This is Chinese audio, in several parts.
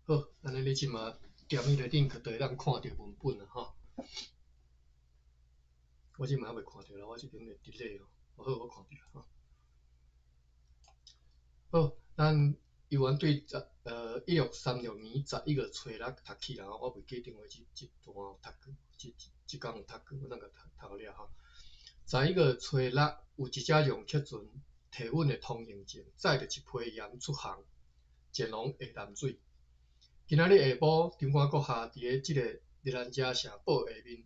好，安尼你即马点迄个 link 就会当看到文本啦吼。我即马还未看到啦，我即边会 delay 哦。好，我看到啦吼。好，咱游玩对1636年11月初6读起啦，我袂记定位即段有读过，即工有读过，我咱个读了吼。11月初6有一只用客船提稳的通行证，载着一批盐出航，前往下淡水。今仔日下晡，长官阁下伫个即个日兰遮城报下面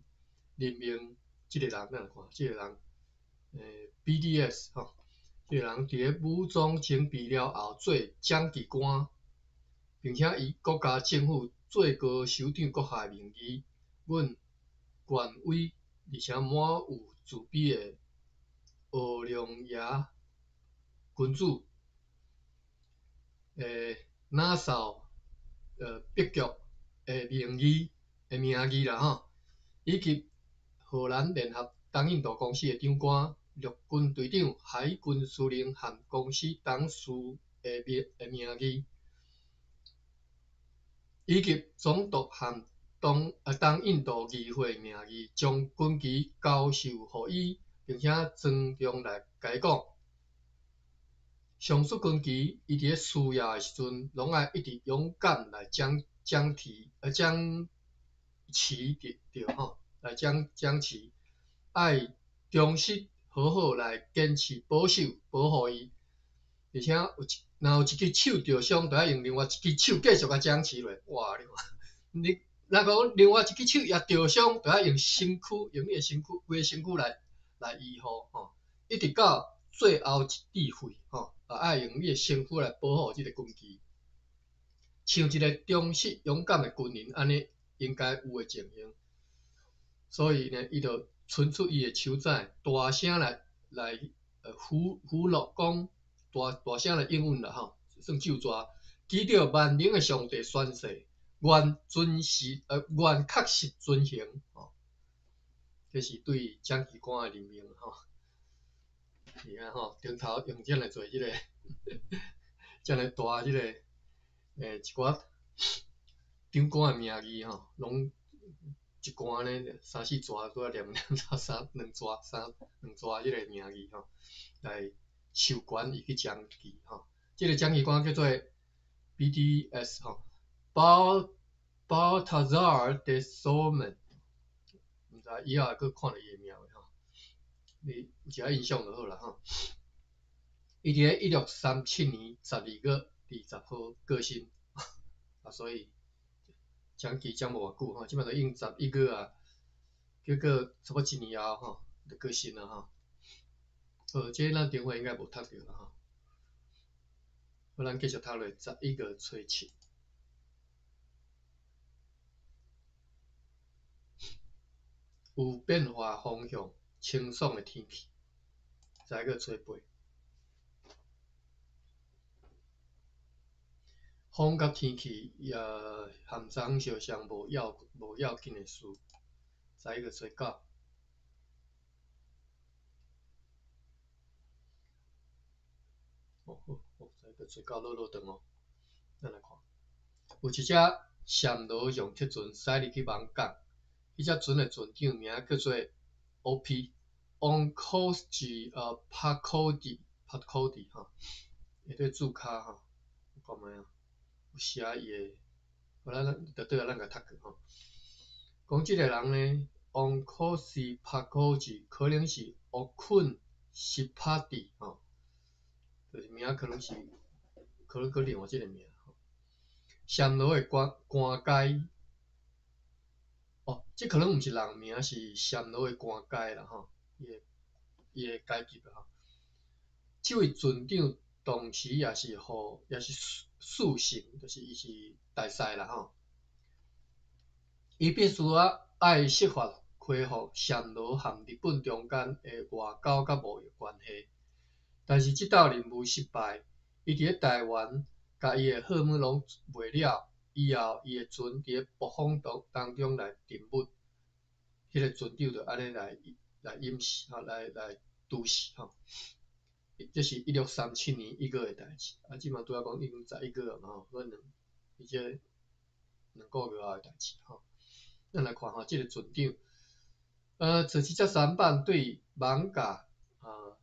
任命即个人，咱来看，即个人，BDS 吼。这个人伫个武装整备了后做蒋记官，并且以国家政府最高首长阁下的名义，阮权威而且满有自卑的学良爷君主，拿扫北局的名义啦吼，以及荷兰联合东印度公司的长官。陆军队长、海军司令和公司董事的名义，以及总督和东印度议会名义，将军旗交授予伊，并且庄重来甲伊讲，上述军旗，伊伫咧需要的时阵，拢爱一直勇敢来将持着吼，来将持，爱忠实。好好来坚持保守保护伊，而且若有一支手着伤，就要用另外一支手继续甲掌持落。哇！你若讲另外一支手也着伤，就要用你的身躯，规个身躯来医护吼，一直到最后一滴血吼，也爱用你的身躯来保护即个军旗，像一个忠实勇敢的军人安尼应该有的情形。所以呢，伊就伸出伊的手指，大声来呼诺讲，大声来应允啦吼，算咒抓，祈祷万能的上帝宣誓，愿确实遵行吼。这是对蒋记官的任命吼。你看吼，顶头用这么做这个，这么大这个一寡长官的名义吼，拢。一关呢，3、4抓拄啊念2抓即个名义吼，来授权伊去奖旗吼。即个奖旗官叫做 BDS 吼，Baltazar de Solomon， 毋知以后佫看到伊的名未吼？你有一下印象就好啦吼。伊伫咧1637年12月20号过身，啊，所以。奖旗奖无偌久吼，即摆都应11月啊，结果差不多1年后吼，就过身了吼。这咱电话应该无读到啦吼。好，咱继续读落11月初7。有变化方向，清爽的天气。11月初8。风甲天气也含章相像无要紧的事。11月初9。11月初9落长哦，咱来看。有一只暹罗用客船驶入去网港，迄只船的船长名叫做 Onkosji Pakodi 吼，伊对注脚吼，看卖啊。有写伊的，好咱就对啊，咱甲读过吼。讲即个人呢 ，Onkosi Pakoji 可能是 Okun Sipati 吼，就是名可能另外即个名吼。暹罗的官阶，这可能毋是人名，是暹罗的官阶啦吼，伊的阶级啦吼。即位船长当时也是属性，就是伊是大使啦吼。伊必须爱设法恢复暹罗和日本中间的外交甲贸易关系，但是即道任务失败。伊伫咧台湾，甲伊的好物拢卖了以后，伊的船伫咧暴风当中来沉没，迄个船长就安尼来淹死吼，来拄死吼。这是1637年1月的代志，即嘛拄仔讲已经11月嘛吼，可能伊这2个月后的代志吼。咱来看吼，即个船长，这是只舢板对艋舺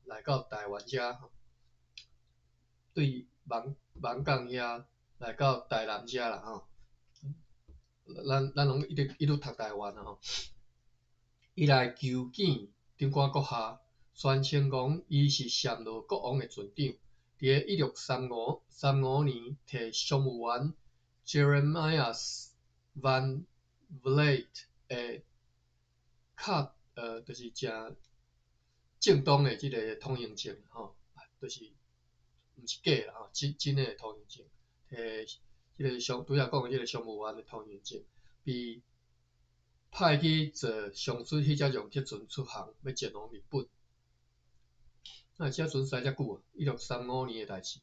来到台湾遮吼，对艋舺遐来到台南遮啦吼。咱拢一路读台湾啦吼。伊来求见长官阁下，宣称讲伊是暹罗国王的船长，伫1635年替商务员 Jeremias van Vliet 的就是正正当的即个通行证吼，就是毋是假啦吼，真的通行证，替即个拄则讲的即个商务员的通行证，被派去坐上水迄只洋铁船出航，要前往日本。那只船驶遮久啊，1635年的代志。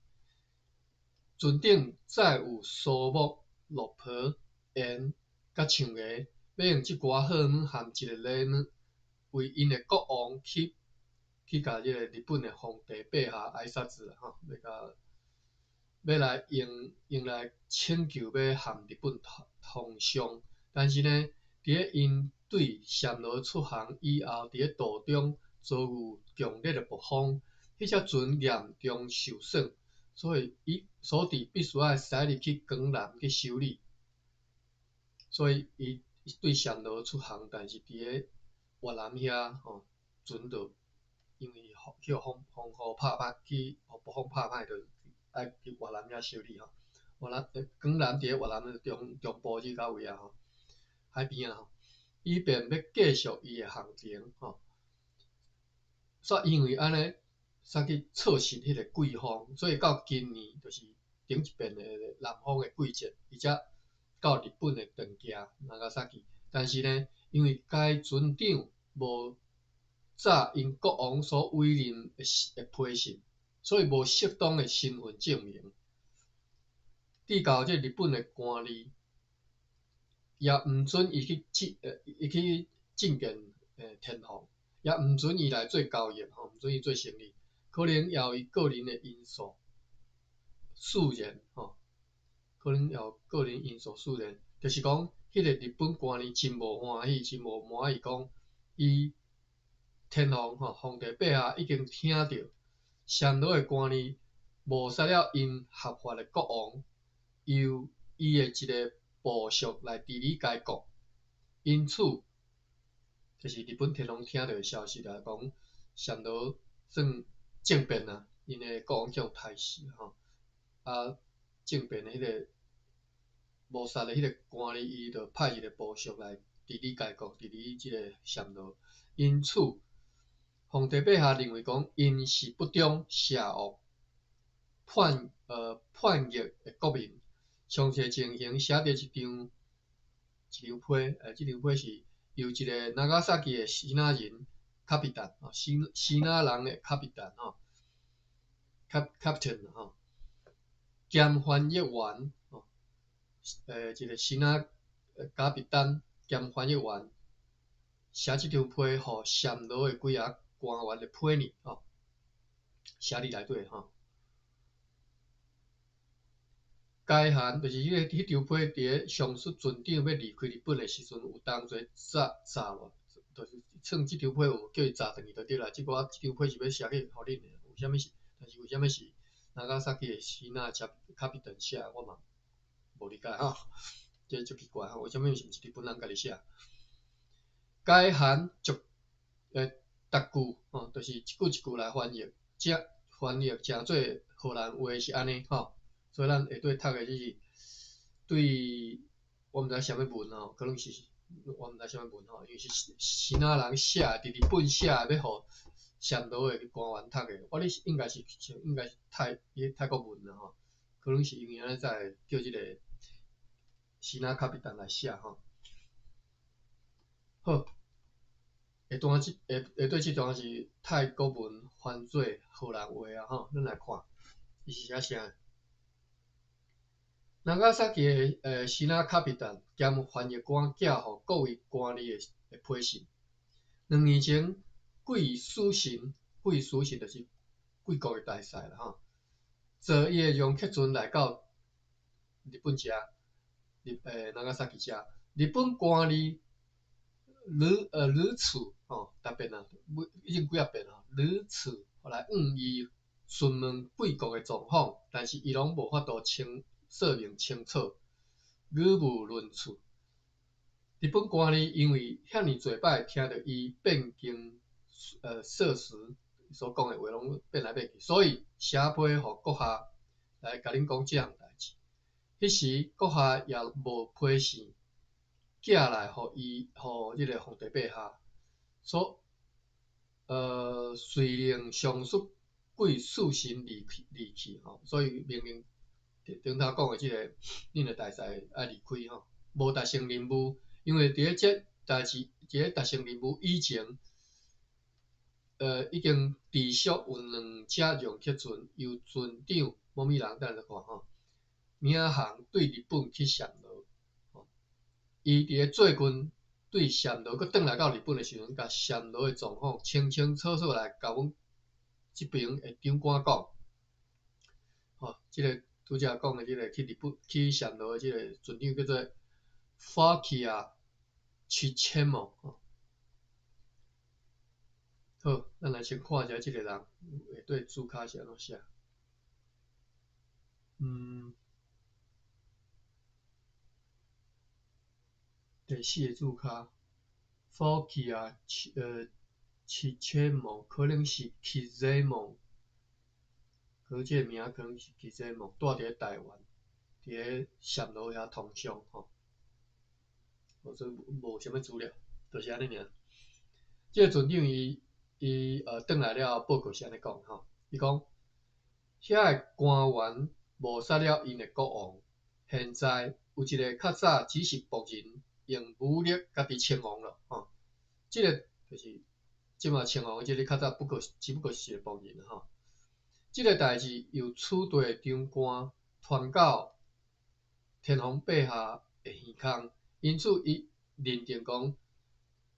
船顶载有苏木、骆驼、烟、甲象牙，要用即寡好物含一个礼物，为因的国王去甲即个日本的皇帝陛下挨杀子啦吼，要来用来请求要和日本通商，但是呢，伫咧因对暹罗出航以后，伫咧途中遭遇强烈的暴风，迄只船严重受损，所以伫必须要驶入去港南去修理。所以伊对暹罗出航，但是伫咧越南遐吼，船就因为去风雨拍歹，去暴风拍歹，就爱去越南遐修理吼。港南伫咧越南的中部即个位啊吼，海边啊吼，以便要继续伊的航程吼。煞因为安尼，煞去错失迄个季风，所以到今年就是顶一遍的南方的季节，伊才到日本的长崎，Nagasaki。但是呢，因为该船长无早因国王所委任的批信，所以无适当的身份证明，递到这日本的官吏，也毋准伊去觐见天皇，也毋准伊来做交易吼，毋准伊做生意，可能也有伊个人的因素使然吼，可能也有个人因素使然，就是讲，迄个日本官吏真无欢喜，真无满意，讲伊天皇吼，皇帝陛下已经听到暹罗的官吏抹杀了因合法的国王，由伊的一个部属来治理该国，因此，就是日本天皇听到的消息啦，讲暹罗算政变啊，因的国王叫刣死吼，政变的迄个谋杀的迄个官吏，伊就派一个部属来治理该国，治理即个暹罗，因此，皇帝陛下认为讲因是不忠邪恶、叛逆的国民。详细情形写伫一张批，即张批是由一个Nagasaki的希腊人卡比坦吼，希腊人的卡比坦吼 ，Captain 吼，兼翻译员吼，一个希腊卡比坦兼翻译员写即张批，互暹罗的几啊官员的批呢吼，写伫内底吼。该函就是迄张批伫咧上述船长要离开日本的时阵，有当作炸咯，就是趁即张批有叫伊炸转去就对啦。即张批是要写去互恁的，为虾米是？但是为虾米是Nagasaki的希腊卡比顿写？我嘛无理解吼，这足奇怪吼，为虾米是毋是日本人家己写？该函逐句吼，就是一句一句来翻译，诚做荷兰话是安尼吼。所以咱下底读的就是对，我毋知啥物文吼，可能是我毋知啥物文吼，因为是希腊人写，伫日本写，要互暹罗的官员读的。我哩应该是泰国文啦吼，可能是因为安尼才会叫即个希腊卡比坦来写吼。好，下底即段是泰国文翻做荷兰话啊吼，咱来看，伊是写啥？Nagasaki的希腊卡比坦兼翻译官寄予各位官吏的批信。2年前，贵书信就是贵国的大使啦吼，坐伊的洋客船来到日本遮，長崎遮，日本官吏如特别啊，已经几啊遍啊，如此来往伊询问贵国的状况，但是伊拢无法度说明清楚，语无伦次。日本官吏因为遐尼侪摆听到伊变更设施所讲的话拢变来变去，所以写批互阁下来甲恁讲即项代志。迄时阁下也无批示寄来互即个皇帝陛下，遂令上述贵速行离去吼，所以命令顶头讲的即个恁的大使爱离开吼，无达成任务，因为伫即代志，伫咧达成任务以前，已经持续有2只容克船由船长某米人，等下看吼，领航对日本去暹罗，伊伫咧做军对暹罗，佮转来到日本的时阵，甲暹罗的状况清清楚楚来甲阮即边的长官讲，吼，即个拄则讲的即个去暹罗的即个船长叫做 Fakia Chichemo 吼。好，咱来先看一下即个人下底注脚是安怎写。第4个注脚 ，Fakia Chichemo 可能是 Kizemo， 可即个名可能是 Kizemo， 住伫咧台湾，伫咧暹罗遐通商吼。所以无啥物资料，就是安尼尔。即个船长伊转来了报告是安尼讲吼，伊讲遐个官员误杀了因的国王，现在有一个较早只是仆人用武力家己称王了吼。即个就是即马称王的即个较早只不过是一个仆人吼。即个代志由处地长官传到天皇陛下的耳孔，因此伊认定讲，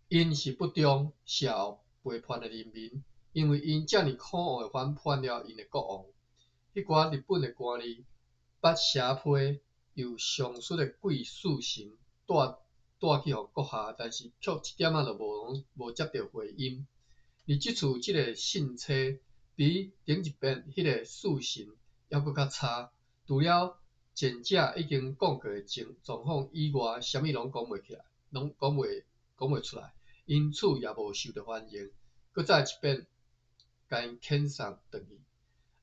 因是不忠谢后背叛的人民，因为因遮尔可恶的反叛了因的国王。迄寡日本的官吏捌写批由上述的贵属神带去互阁下，但是却一点仔都无接到回音。而即次即个信册比顶一遍迄个属神还佫较差，除了前者已经讲过的状况以外，啥物拢讲袂起来，拢讲袂出来，因此也无受到欢迎。佫再一遍，甲因遣送转去。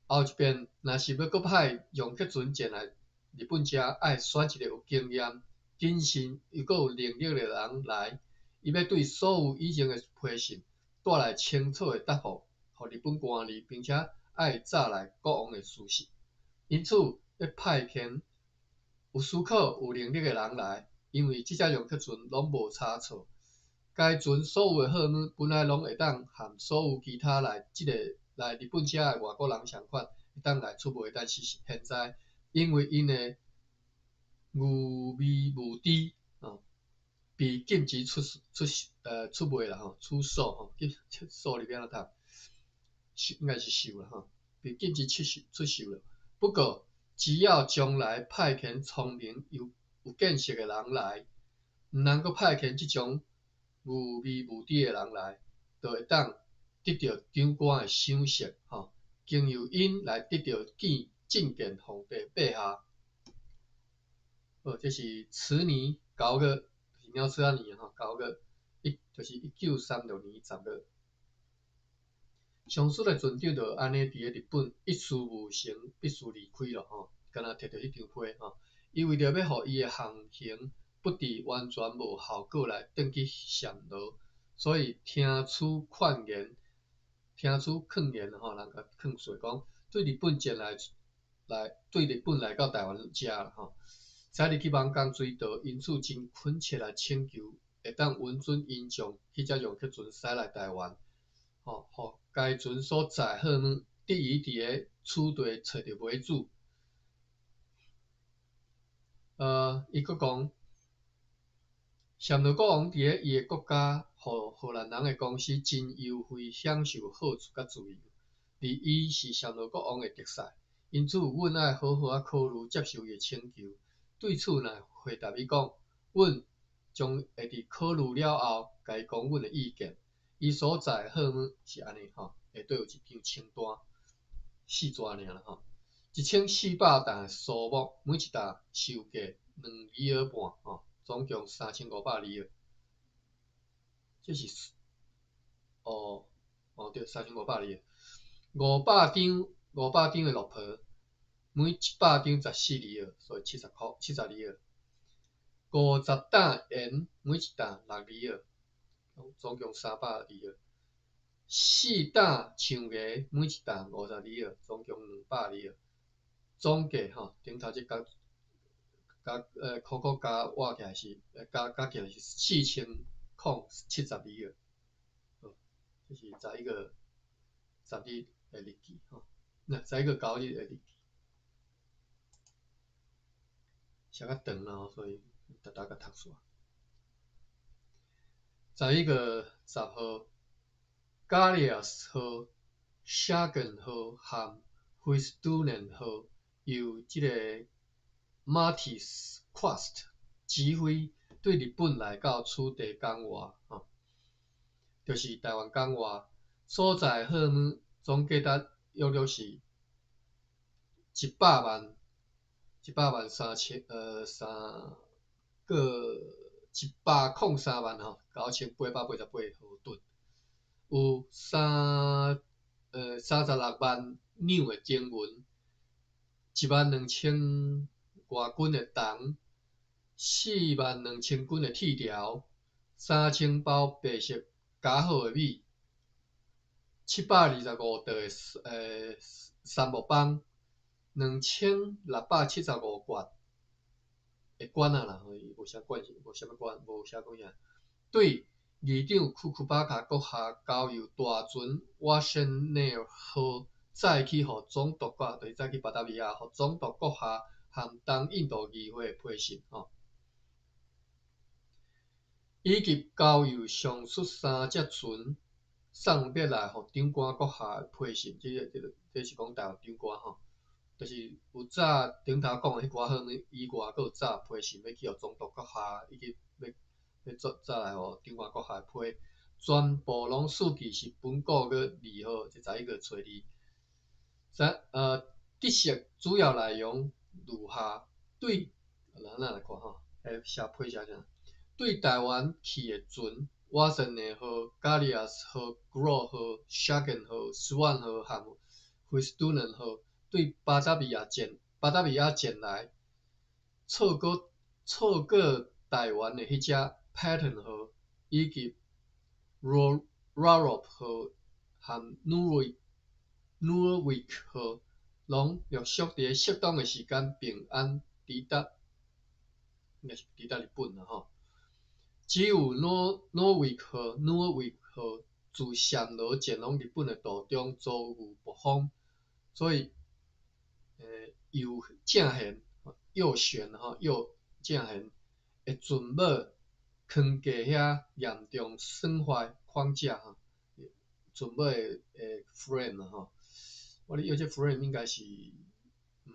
后一遍，若是要佫派容克船前来日本遮，爱选一个有经验、谨慎又佫有能力的人来，伊要对所有以前的批信带来清楚的答复，互日本官吏，并且爱trả来国王的事实。因此，要派遣有思考、有能力的人来，因为即只容克船拢无差错。该船所有的货物本来拢会当和所有其他来日本遮的外国人相款，会当来出卖，但是现在因为因的愚昧无知被禁止出卖啦吼，出售吼，出售里面那读，应该是售啦吼，被禁止出售了。不过，只要将来派遣聪明又有见识的人来，毋通阁派遣即种愚昧无知的人来，就会当得到长官的赏识吼，经由因来得到觐见皇帝陛下。这是慈尼9月，是鸟鼠仔年吼，9月就是1936年10月。上述的船长就安尼伫咧日本一事无成，必须离开了吼，干那摕到迄张批吼，伊为着要互伊的航行不治完全无效果来转去暹罗，所以听取劝言吼，人甲劝说讲，对日本来到台湾遮啦吼，使入去网港水道，因此真恳切来请求，会当允准因将迄只容克船驶来台湾，吼，互该船所载货物得以伫咧处地找到买主。伊佫讲，暹罗国王伫咧伊的国家，互荷兰人的公司真优惠，享受好处甲自由，而伊是暹罗国王的特使，因此阮爱好好考虑接受伊的请求。对此来回答伊讲，阮将会伫考虑了后，甲伊讲阮的意见。伊所在号码是安尼吼，下底有一张清单，4纸尔啦吼，1400担的数目，每一担收价2里尔半吼，总共3500里尔。这是对，3500里尔。500张的落皮，每100张14里尔，所以70里尔。50担盐，每一担6里尔，总共300里尔。4担橡芽，每一担50里尔，总共200里尔。总价吼，顶头这加扣加换起来是加起来是4070里尔。这是在一个10日的日期吼，那在一个9日的日期，写较长啦，所以大家读煞。在一个10号 ，Galias 号、Shagan 号和 Huistunen 号由这个 Martis Quast 指挥对日本来到此地讲话吼，就是台湾讲话所在号码总价值约略是100万3个103万吼9888毫吨，有36万两的经文，12000外斤的铜，42000斤的铁条，3000包白色加好的米，725袋的杉木棒，2675罐的罐仔啦，无啥罐，无啥物罐，无啥讲啥。对议长库库巴卡阁下交由大船瓦森内尔号再去予总督阁，就是再去巴达维亚，予总督阁下和东印度议会批信吼。以及交由上述3只船送别来，予长官阁下批信，这是讲台湾长官吼。就是有早顶头讲的迄寡号以外，佫有早批信要去予总督阁下，以及要早来予长官阁下批，全部拢数据是本国个2号，就11个初二。知识主要内容如下：对，咱来看吼，写批写啥？对台湾去的船，瓦森内号、加利亚斯号、Grow 号、Shagan 号、Swan 号和 Huistunen 号。对巴达维亚舰来，错过台湾的迄只 Patton 号，以及 Rarop 号和 Norwich 号，拢陆续伫适当的时间平安抵达，应该是抵达日本啦吼。只有 Norwich 号自暹罗前往日本的途中遭遇暴风，所以右正舷右旋右正舷的船尾框架遐严重损坏框架船尾的 frame 吼，我咧用这 frame 应该是毋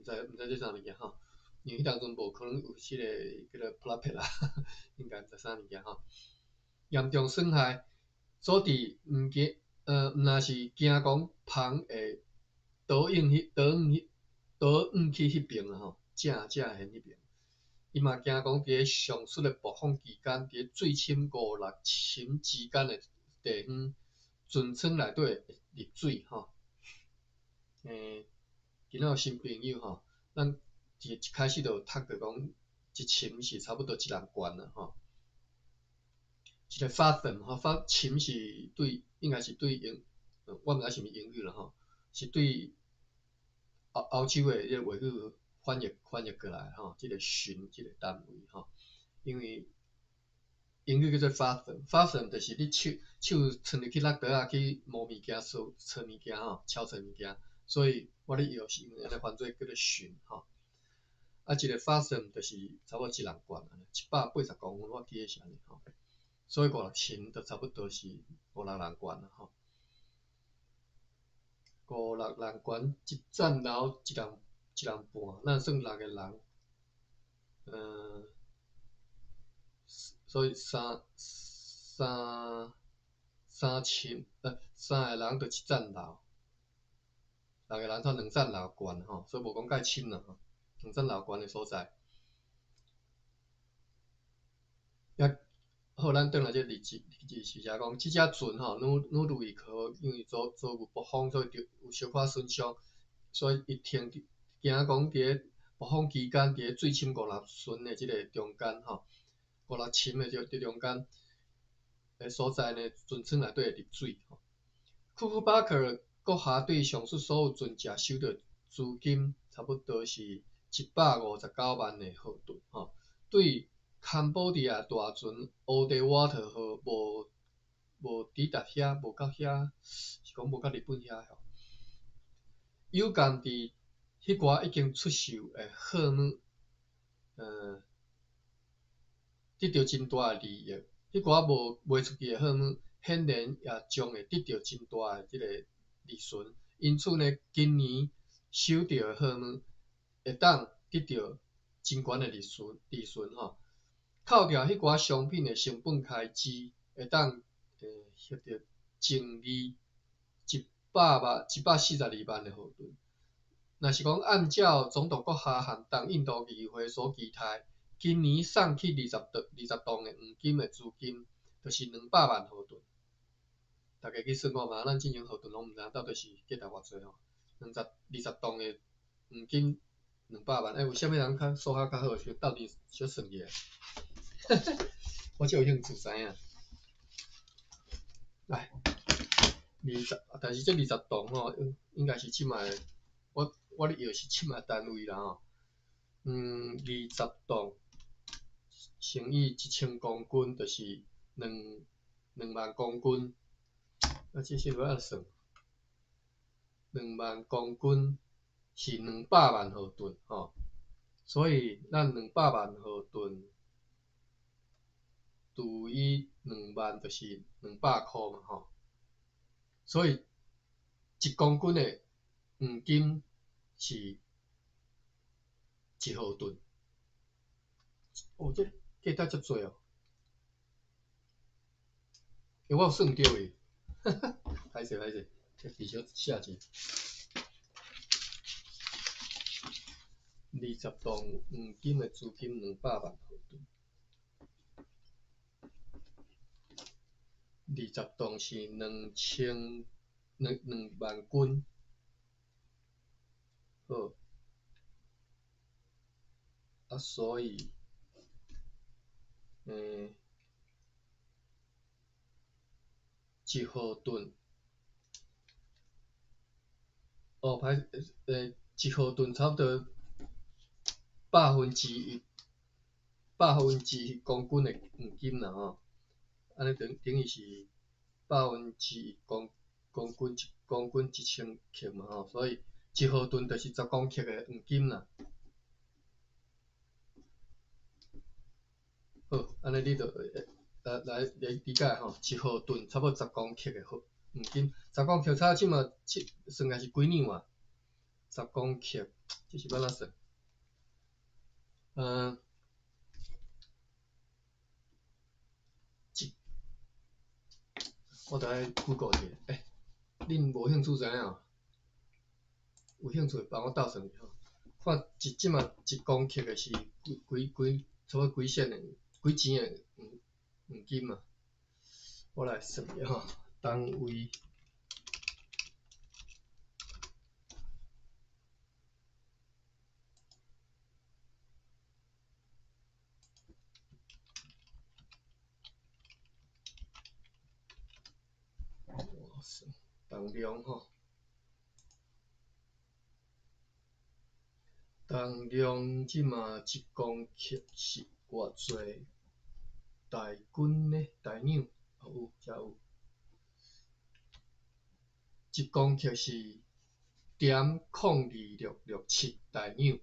知这啥物件吼，因为迄当阵无可能有迄个叫做 placket 啦，应该毋知啥物件吼，严重损害，所伫毋若是惊讲帆会倒涌去迄边啦吼，正舷迄边。伊嘛惊讲伫上述的暴风期间，伫最深5、6深之间的地方，船舱内底会入水吼。今仔有新朋友吼，咱一开始就有读着讲，一深是差不多1人悬啦吼。一个 fathom 吼，深是对，应该是对我毋知是毋是英语啦吼，是对欧洲的迄个话语翻译过来吼，即个巡即个单位吼，因为英语叫做 fathom 就是你手伸入去落袋啊，去摸物件、找物件吼，敲找物件，所以我咧用是用安尼翻做叫做巡吼。一个 fathom 就是差不多1人悬，180公分，我记得是安尼吼。所以5、6深就差不多是5、6人悬啦吼。5、6人悬，一站楼一人半，咱算6个人，所以三个人就一层楼，6个人才2层楼悬吼，所以无讲介深啦吼，2层楼悬的所在。也好，咱转来这日志是讲，即只船吼，愈入去因为遭遇暴风，所以就有小可损伤，所以伊惊讲伫咧暴风期间，伫咧水深5、6寸的即个中间吼，5、6深的伫中间的所在呢，船舱内底会入水。库库巴克阁下对上述所有船只收到资金，差不多是159万的豪盾吼，对。坎保利亚大船 Odewater 号无抵达遐，无到遐，是讲无到日本遐吼。有共伫迄寡已经出售的货物，得到真大的利益。迄寡无卖出去的货物，显然也将会得到真大的即个利润。因此呢，今年收到的货物会当得到真悬的利润吼。扣掉迄寡商品的成本开支，会当获得净利142万的豪盾。若是讲按照总统阁下和东印度议会所期待，今年送去20栋的黄金的资金，就是200万豪盾。大家去算看嘛，咱进前豪盾拢毋知到底是价值偌济吼，20栋的黄金200万，有啥物人数学较好，到底小算起来？我就有兴趣知影。来但是这20栋吼，应该是即卖我咧摇是即卖单位啦吼。20栋乘以1000公斤，就是2万公斤。这是要安算？2万公斤是200万豪吨吼，所以咱200万豪吨。除以2万就是200块嘛吼，所以1公斤的黄金是1豪吨。哦，这价值足侪哦，我有算对诶，歹势，这字小写者。20栋黄金的资金200万豪吨。20栋是2万斤，好，所以1豪吨，1豪吨差不多1/100公斤的黄金啦吼。安尼等于是1/1公斤，1公斤1000克嘛吼，所以1豪吨就是10公克的黄金啦。好，安尼你就来理解吼，1豪吨差不多10公克的黄金，10公克差即嘛算起来是几两啊？10公克，这是要怎算？我得来 Google 一下，恁无兴趣知影？有兴趣帮我斗算下吼，看即马1公克的是差不多几钱的黄金嘛？我来算下吼，单位。重量吼，重量即马1公克是偌济？大斤呢？大两有，遮有。1公克是0.0667大两。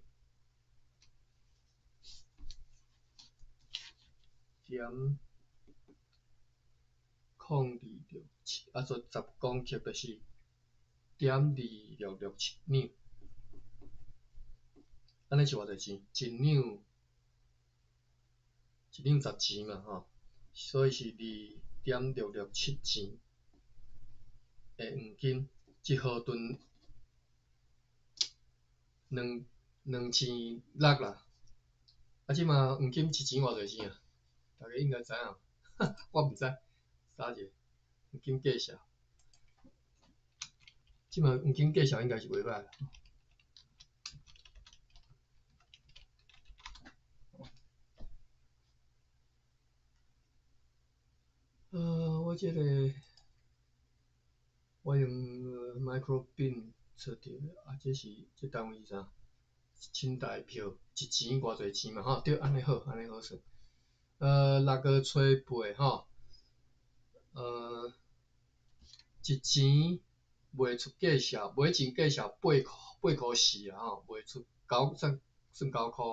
0.0267，所以10公克就是0.2667两，安尼是偌济钱？1两一两10钱嘛吼，所以是2.667钱的黄金，一毫吨2千6啦。啊，即马黄金1钱偌侪钱啊？大家应该知影，我毋知，查者黄金计数。即马黄金计数应该是袂歹。我即个我用microbin 测着啊，这单位是啥？清代票1钱偌侪钱嘛吼？对，安尼好，安尼好算。6个初8吼，1钱卖出计数，买进计数8块4啊吼，卖出算9块，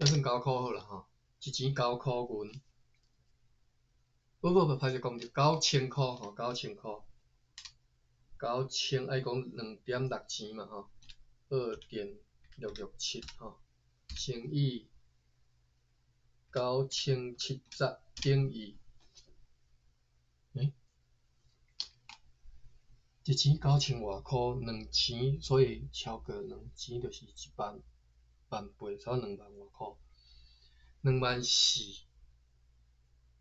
算9块好啦吼，1钱9块银。不，歹势讲毋对，9000块吼，9000块，9000爱讲2.6钱嘛吼，2.667吼，乘以9070等于1钱9000外块，2钱，所以超过2钱就是1万倍，差不多2万外块，24000。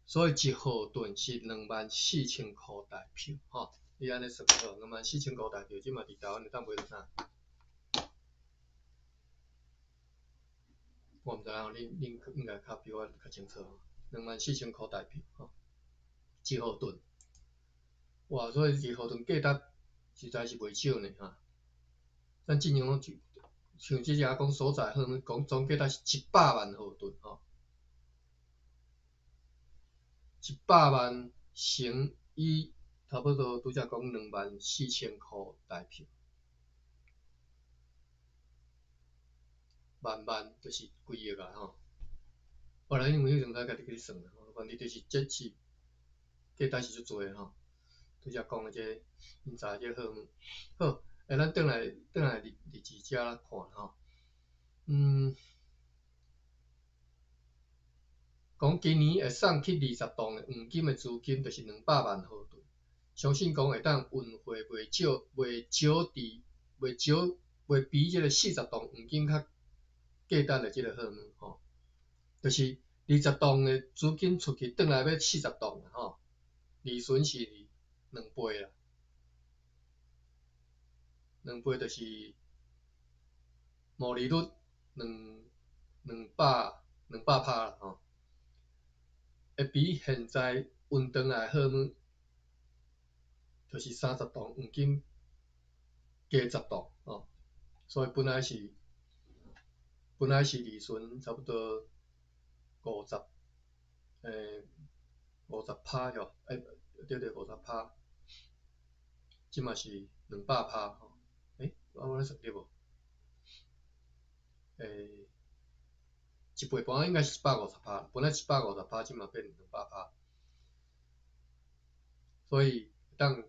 所以1号吨是24000块台票吼，你安尼算好，24000块台票，即嘛伫台湾会当买到啥？我毋知影，恁应该较比我较清楚吼，24000块台票吼，1号吨。哇，所以1号吨价值实在是袂少呢哈。咱尽量拢像即只讲所在好，讲总价值是100万号吨吼，100万乘以差不多拄则讲24000块台票，万就是几亿啊吼。后来因为迄阵才家己去算啦，反正就是这是价值是足侪吼。拄则讲的这因查这好物，好，咱转来日志遮看吼，讲今年会送去20栋的黄金的资金就是200万号吨，相信讲会当运回袂比这个40栋黄金较价值的这个好物吼，就是20栋的资金出去，转来要40栋啦吼，利润是2倍啦，2倍就是毛利率200%啦吼。会比现在运转来好物，就是30栋黄金加10栋吼，所以本来是利润差不多50%哟，对50%，即嘛是200%吼，我咧算对无？一倍半应该是150%，本来150%，即嘛变200%，所以当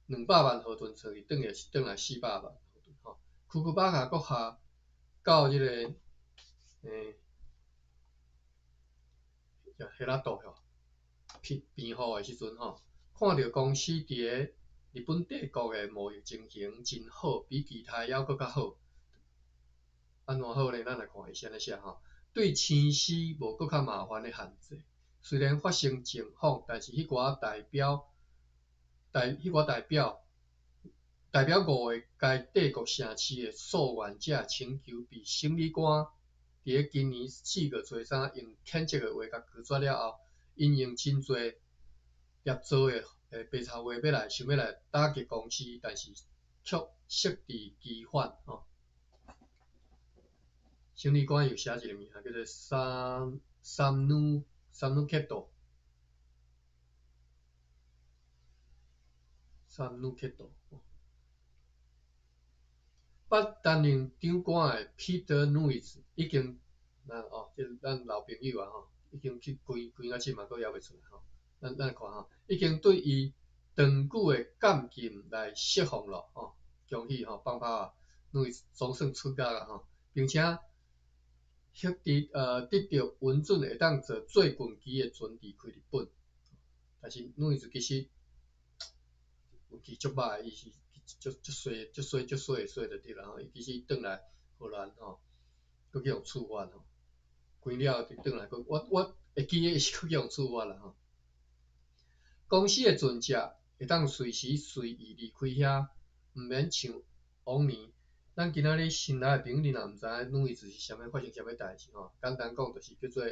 200万号吨出去，转来400万号吨吼，库巴卡国下到即个希拉岛吼，偏好的时阵吼，看到公司伫个日本帝国的贸易情形真好，比其他还佫较好。安怎好呢？咱来看伊是安尼写吼，对青丝无佫较麻烦的限制。虽然发生情况，但是迄寡代表5个该帝国城市的诉愿者请求被审理官伫个今年4月初3用谴责的话甲拒绝了后，因用真侪捏造的白插话想要来打击公司，但是却设置机反吼。审理官又写一个名叫做三努克多。担任长官的 Peter Nuis 已经，这咱老朋友啊吼，已经去关啊即嘛，佫还袂出来吼。咱看吼，已经对伊长久的监禁来释放了吼，恭喜吼，帮拍啊，Nuis 总算出家了吼，并且得到允准会当坐最近期的船离开日本，但是女子其实运气足歹，伊是足衰就对啦吼，伊其实转来荷兰吼，佫去互处罚吼，关了就转来，我会记得是佫去互处罚啦吼。公司的船只会当随时随意离开遐，毋免像往年。咱今仔日新来的朋友，你若毋知影女子是啥物发生啥物代志吼，简单讲就是叫做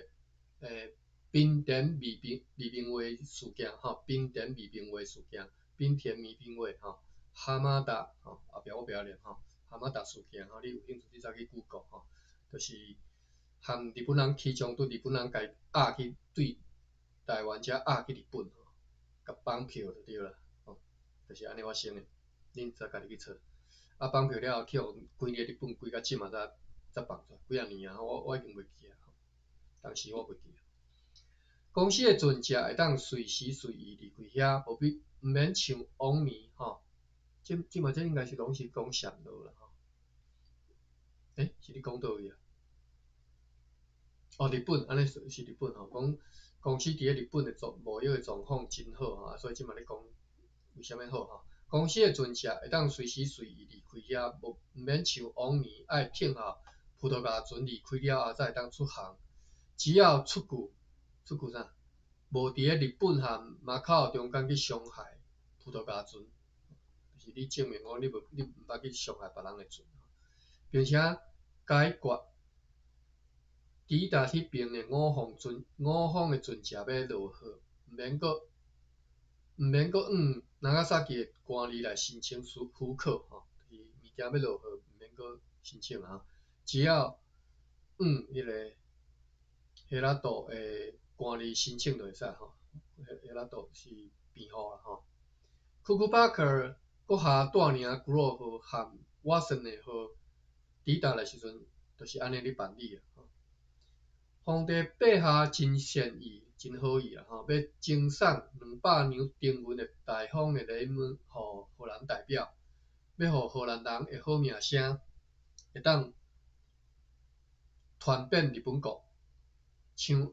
冰点迷兵卫事件吼，冰点迷兵卫事件，冰田迷兵卫吼，哈马达吼，后壁我不要念吼，哈马达事件吼，你有兴趣你再去 Google 吼，就是含日本人起冲突，日本人家压去对台湾遮压去日本。甲绑票就对啦，吼，就是安尼发生诶，恁再家己去查。啊，绑票了后去互规个日本规甲即嘛才放出来，几啊年啊，我已经袂记啊，当时我袂记啊。公司诶船只会当随时随意离开遐，毋免像往年吼，即嘛应该是拢是讲上落啦吼。是你讲倒位啊？哦，日本，安尼是日本吼，讲公司伫咧日本诶贸易诶状况真好吼，所以即嘛咧讲为虾米好吼？公司诶船只会当随时随意离开遐，毋免像往年爱等候葡萄牙船离开了后才会当出航。只要出句啥？无伫咧日本和马考中间去伤害葡萄牙船，就是你证明讲你毋捌去伤害别人诶船，并且解决。抵达迄边的五方的船只要落号，毋免搁长冈崎的官吏来申请许可吼，就是物件要落号，毋免搁申请啊。只要迄个希拉岛的官吏申请就会使吼，希拉岛是编号啦吼。库库巴克阁下带领 Grove 和 Watson 的号抵达的时阵，就是安尼咧办理啊。皇帝陛下真善意，真好意啦吼，要赠送200两丁文的大方的礼物，互荷兰代表，要互荷兰人的好名声，会当传遍日本国。像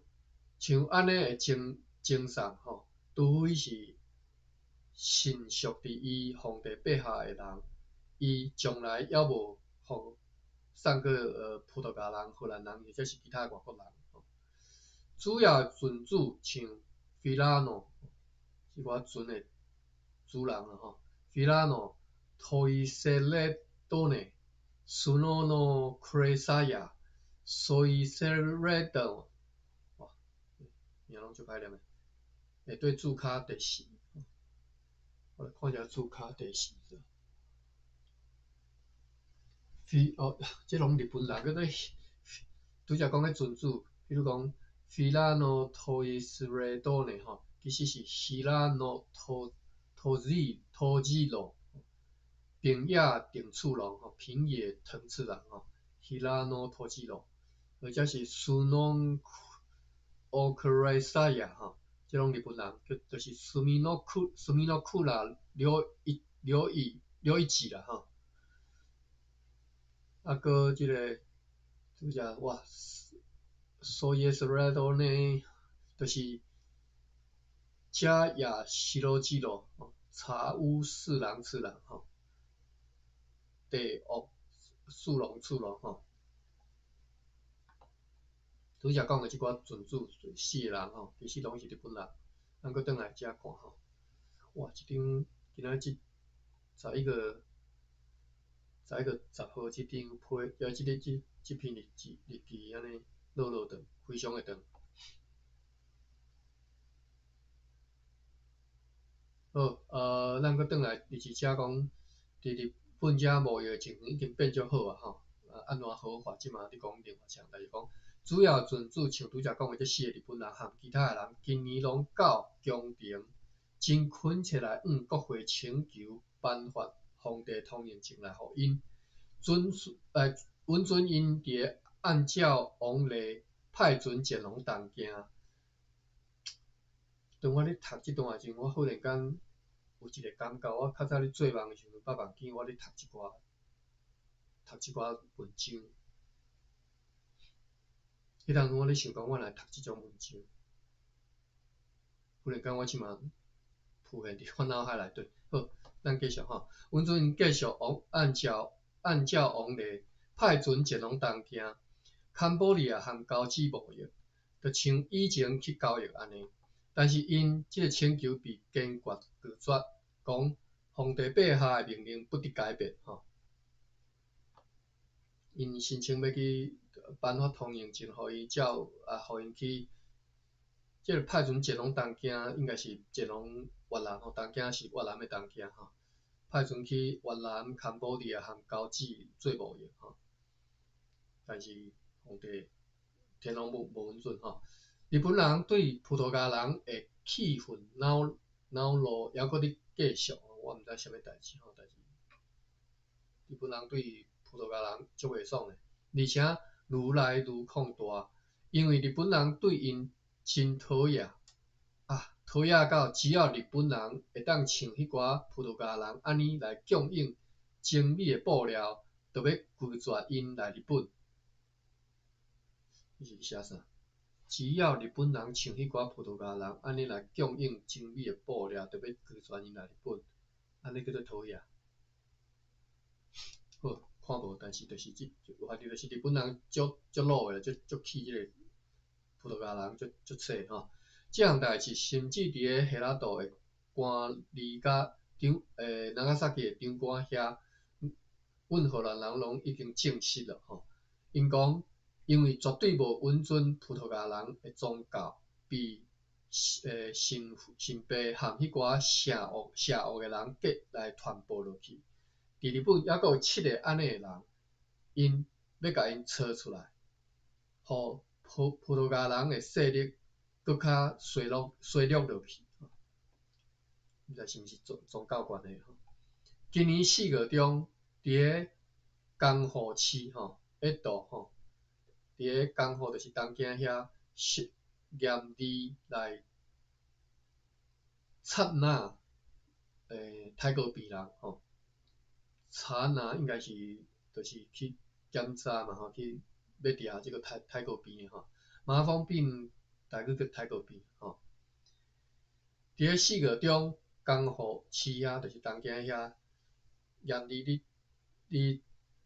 安尼的赠送吼，除非是信属伫伊皇帝陛下的人，伊从来还无互送过葡萄牙人、荷兰人或者是其他外国人。主要船主像菲拉诺，即个船的主人啊吼，菲拉诺、托伊塞勒多内、苏诺诺克雷萨亚、索伊塞勒德，哇，名拢足歹念诶。对注卡第4，我来看一下注卡第4。这拢日本人，嗰啲拄则讲嘅船主，比如讲。菲拉诺托伊斯雷多呢吼，其实是希拉诺托基罗，平野定次郎吼，平野藤次郎吼，希拉诺托基罗，或者是苏诺奥克雷萨亚吼，这种日本人，就是苏米诺库拉留一吉啦吼，啊个即个拄则哇。所以是来到呢，就是加亚西罗基罗，茶屋四郎次郎吼，第屋四郎次郎吼。拄则讲的即寡船主4个人吼，其实拢是日本人，咱搁转来遮看吼。哇，即张今仔日11月10号即张批，即篇日记安尼落长，非常的长。好，咱搁转来第2则讲，伫日本遮贸易情形已经变足好啊吼，安怎好法？即嘛咧讲另外一项，就是讲主要船主像拄则讲的这4个日本人和其他的人，今年拢到宫廷，真恳切来向国会请求颁发皇帝通行证来互因，允准因伫按照王例派船前往东京。当我咧读即段时阵，我忽然间有一个感觉，我较早咧做梦的时阵，捌梦见我咧读即寡文章。迄当我咧想讲，我来读即种文章，忽然间我即马浮现伫我脑海内底。好，咱继续吼。阮主因继续按照往例，派船前往东行，坎布里亚和交趾贸易，就像以前去交易安尼。但是因即个请求被坚决拒绝，讲皇帝陛下的命令不得改变吼。因申请要去颁发通行证，互伊互因去。即个派船前往东京，应该是前往越南吼，东京是越南的东京吼。派船去越南、坎布里亚和交趾做贸易吼，但是皇帝天皇无允准吼。日本人对葡萄牙人的气愤恼怒，还阁咧继续，我毋知啥物代志吼，但是日本人对葡萄牙人足袂爽的，而且愈来愈扩大，因为日本人对因真讨厌。讨厌到只要日本人会当像迄寡葡萄牙人安尼来供应精美的布料，就要拒绝因来日本。伊是写啥？只要日本人像迄寡葡萄牙人安尼来供应精美的布料，就要拒绝因来日本，安尼叫做讨厌。好，看无，但是就是话题就是日本人足恼的，足气迄个葡萄牙人足切吼。即项代志甚至伫个希拉岛的官吏甲长长崎的长官遐，阮荷兰人拢已经证实了吼。因讲，因为绝对无允准葡萄牙人的宗教被神父和迄寡邪恶的人格来传播落去。伫日本还阁有7个安尼的人，因要甲因找出来，互葡萄牙人的势力搁较衰落落去。毋知是毋是宗教关系吼？今年4月中，伫个江户市吼，1度吼，伫个江户就是东京遐，严厉来插纳太高病人吼。查拿应该是就是去检查嘛吼，去要抓即个太高病的吼。麻风病大概叫太高病吼。伫个4月中，江户市遐就是东京遐，严厉咧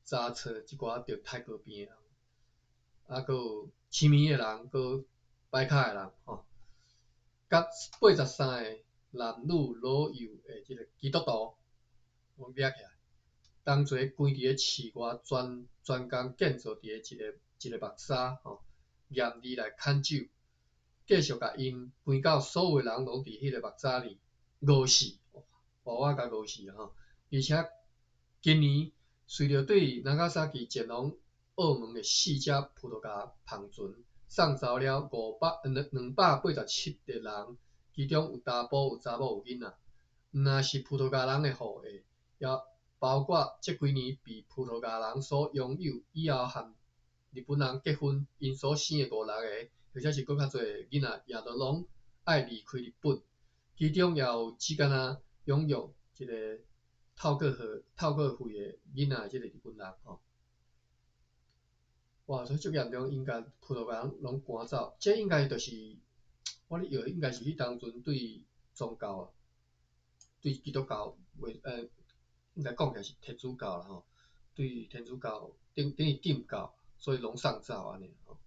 查找即寡得太高病的人，啊，搁有痴迷的人，搁摆卡的人吼，甲83个男女老幼的即个基督徒，拢抓起来。同齐关伫个市外，专工建造伫个一个目沙吼，严厉来牵走，继续甲因关到所有人拢伫迄个目沙里饿死，活活甲饿死吼。而且今年随着对长崎前往澳门的4只葡萄牙篷船送走了287个人，其中有查甫、有查某、有囡仔，若是葡萄牙人的后裔，也包括即几年被葡萄牙人所拥有，以后和日本人结婚，因所生的5、6个，或者是搁较侪囡仔，也都拢爱离开日本。其中也有只敢若拥有一个透过血的囡仔，即个日本人吼。哇，所以足严重，应该葡萄牙人拢赶走，这应该就是我咧以为应该是迄当阵对宗教啊，对基督教应该讲起来是天主教啦吼，对天主教等于禁教，所以拢送走安尼吼。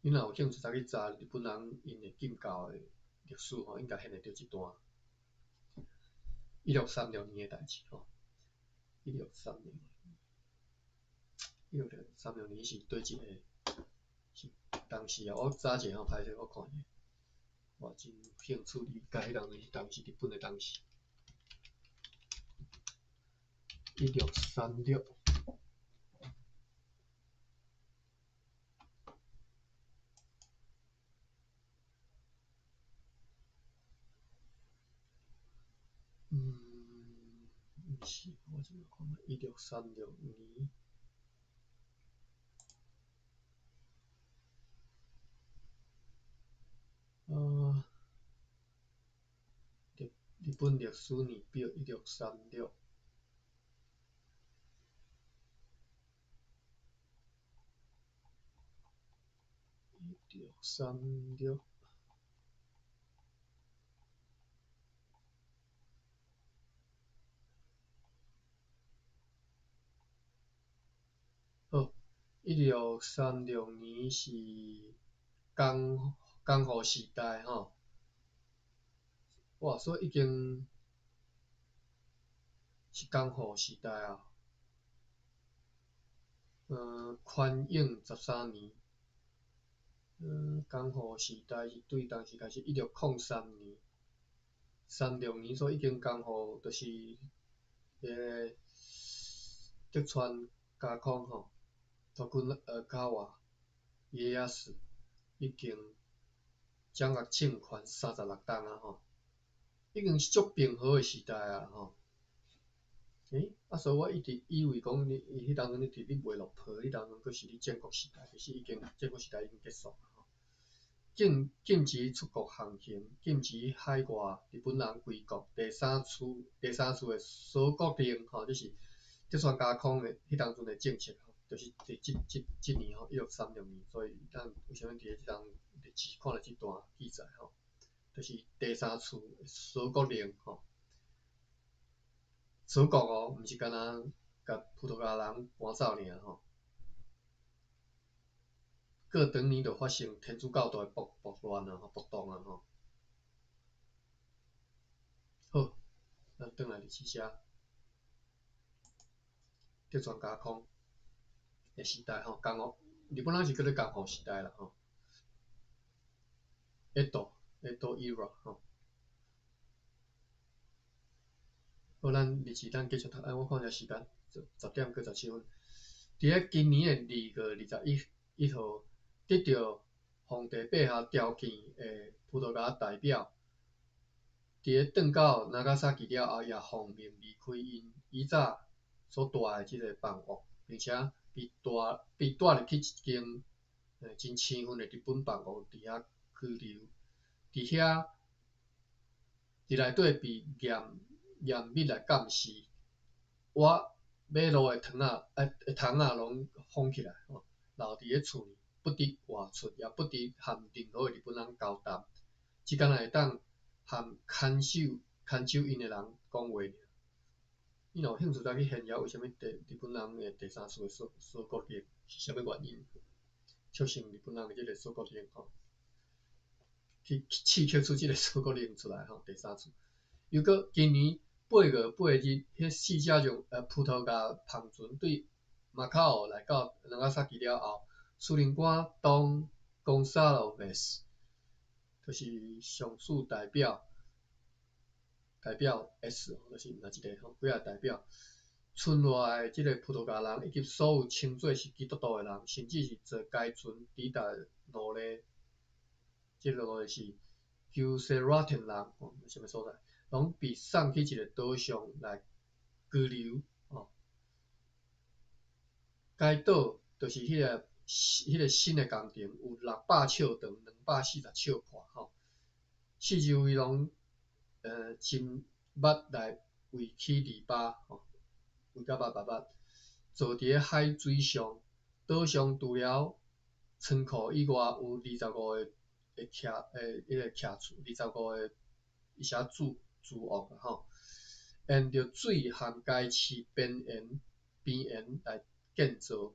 你若有兴趣再去查日本人因的禁教的历史吼，应该现会着一段。1636年的代志吼，1636年是对一个是当时啊，我查者吼，歹势我看者，我真有兴趣理解迄当时日本的当时。1636。毋是，我即个看1636年。日本历史年表1636。136。好，1636年是江户时代吼，哇，所以已经是江户时代啊。宽永13年，江户时代是对当时开始1603年，36年，所以已经江户就是个德川家康吼，岛君家瓦家康已经掌握政权36档啊吼，已经是足平和的时代啊吼。所以我一直以为讲你迄当阵你伫你未落坡，迄当阵阁是你建国时代，其实建国时代已经结束啊。禁止出国航行，禁止海外日本人归国。第三次的锁国令吼，就是德川家康的迄当阵的政策吼，就是即年吼1636年，所以咱为虾米伫咧即当历史看到即段记载吼，就是第三次锁国令吼。锁国哦，毋是干那甲葡萄牙人赶走尔吼。过长年就发生天主教徒的暴乱啊，暴动啊吼。好，咱转来历史写，德川家康的时代吼，日本人是叫做江户时代啦吼。Edo era 吼。好，咱历史咱继续读，我看一下时间，10:47分。伫咧今年的2月21号，得到皇帝陛下召见的葡萄牙代表，伫咧转到那加萨基了后，也奉命离开因以早所住的即个房屋，并且被带入去一间真青云的日本房屋伫遐居留，伫遐伫内底被严密来监视。我马路的窗仔拢封起来，留伫咧厝里，不得外出，也不得和任何日本人交谈，只敢会当和看守因的人讲话尔。你若有兴趣再去研究为虾米日本人的第三次的锁国令是虾米原因，促成日本人的即个锁国令吼，去刺激出即个锁国令出来吼，第三次。又搁今年8月8日，迄4架葡萄牙航船对马卡奥来到长冈萨基了后，司令官东Gonçalves就是上诉代表 S， 就是哪一个吼，几啊代表，村外的即个葡萄牙人以及所有称做是基督徒的人，甚至是坐该船抵达罗勒，即个罗勒是 Guceratan 人，什么所在？拢被送去一个岛上来居留哦。该岛就是迄个新的工程，有600尺长，240尺宽吼。四周围拢真密来围起篱笆吼，围甲密，坐伫咧海水上。岛上除了仓库以外，有25个迄个客厝，25个一些住屋吼，沿着水和该市边缘来建造。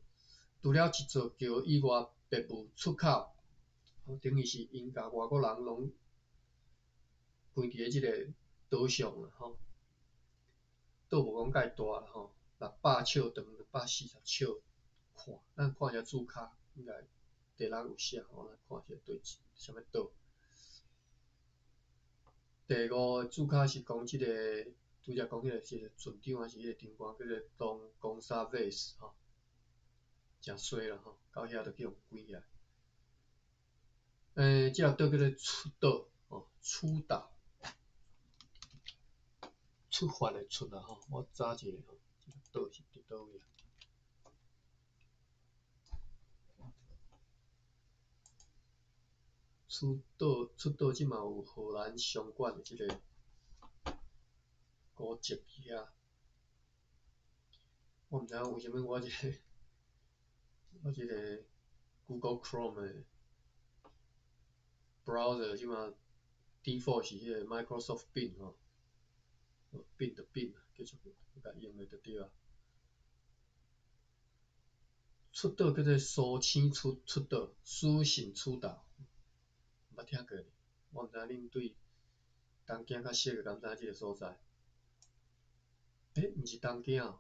除了一座桥以外，别无出口，等于是因甲外国人拢关伫咧即个岛上啦吼。岛无讲介大啦吼，600尺长，240尺宽，咱看一下主卡，应该地人有写吼，咱看一下对啥物岛。第5个主卡是讲即个，拄则讲迄个是船长还是迄个长官，叫做东公沙维斯吼，诚衰啦吼，到遐就去互关起来。即个岛叫做出岛吼，出岛，出发的出啦吼，我查一下吼，这个岛是伫倒位啊？出岛即嘛有荷兰商馆的即个古迹伫遐。我毋知影为虾米我即个 Google Chrome 的 browser 即马 default 是迄个 Microsoft Bing 吼，Bing 的 Bing 继续甲用的就对啊。出道叫做苏青出道，苏醒出道，捌听过呢。我毋知恁对东京较熟的，敢知即个所在？毋是东京哦，